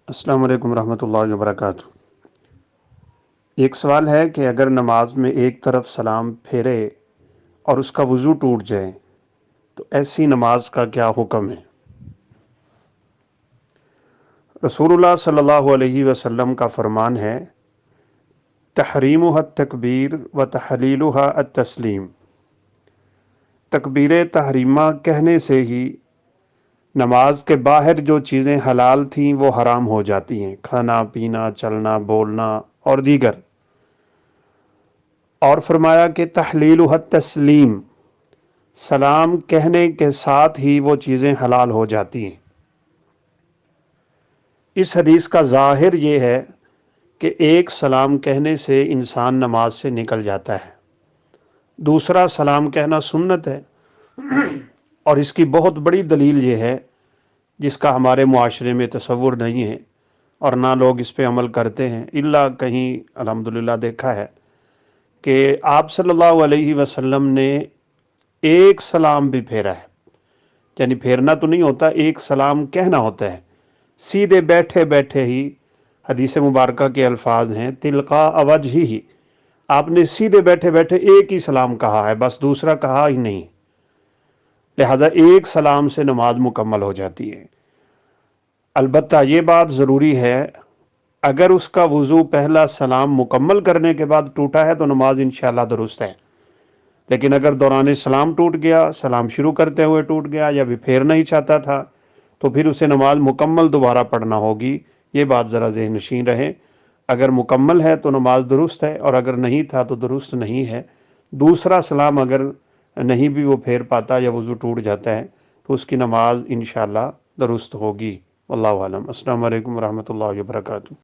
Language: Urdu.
السلام علیکم ورحمۃ اللہ وبرکاتہ۔ ایک سوال ہے کہ اگر نماز میں ایک طرف سلام پھیرے اور اس کا وضو ٹوٹ جائے تو ایسی نماز کا کیا حکم ہے؟ رسول اللہ صلی اللہ علیہ وسلم کا فرمان ہے، تحریمها التکبیر و تحلیلها التسلیم۔ تکبیر تحریمہ کہنے سے ہی نماز کے باہر جو چیزیں حلال تھیں وہ حرام ہو جاتی ہیں، کھانا پینا، چلنا بولنا اور دیگر۔ اور فرمایا کہ تحلیلها التسلیم، سلام کہنے کے ساتھ ہی وہ چیزیں حلال ہو جاتی ہیں۔ اس حدیث کا ظاہر یہ ہے کہ ایک سلام کہنے سے انسان نماز سے نکل جاتا ہے، دوسرا سلام کہنا سنت ہے، اور اس کی بہت بڑی دلیل یہ ہے جس کا ہمارے معاشرے میں تصور نہیں ہے اور نہ لوگ اس پہ عمل کرتے ہیں، الا کہیں الحمدللہ دیکھا ہے کہ آپ صلی اللہ علیہ وسلم نے ایک سلام بھی پھیرا ہے، یعنی پھیرنا تو نہیں ہوتا، ایک سلام کہنا ہوتا ہے، سیدھے بیٹھے بیٹھے ہی۔ حدیث مبارکہ کے الفاظ ہیں، تلقاء وجہہ، آپ نے سیدھے بیٹھے بیٹھے ایک ہی سلام کہا ہے، بس دوسرا کہا ہی نہیں، لہذا ایک سلام سے نماز مکمل ہو جاتی ہے۔ البتہ یہ بات ضروری ہے، اگر اس کا وضو پہلا سلام مکمل کرنے کے بعد ٹوٹا ہے تو نماز انشاءاللہ درست ہے، لیکن اگر دوران سلام ٹوٹ گیا، سلام شروع کرتے ہوئے ٹوٹ گیا یا بھی پھیرنا ہی چاہتا تھا تو پھر اسے نماز مکمل دوبارہ پڑھنا ہوگی۔ یہ بات ذرا ذہن نشین رہے، اگر مکمل ہے تو نماز درست ہے، اور اگر نہیں تھا تو درست نہیں ہے۔ دوسرا سلام اگر نہیں بھی وہ پھیر پاتا یا وضو ٹوٹ جاتا ہے تو اس کی نماز انشاءاللہ درست ہوگی۔ واللہ اعلم۔ السلام علیکم ورحمۃ اللہ وبرکاتہ۔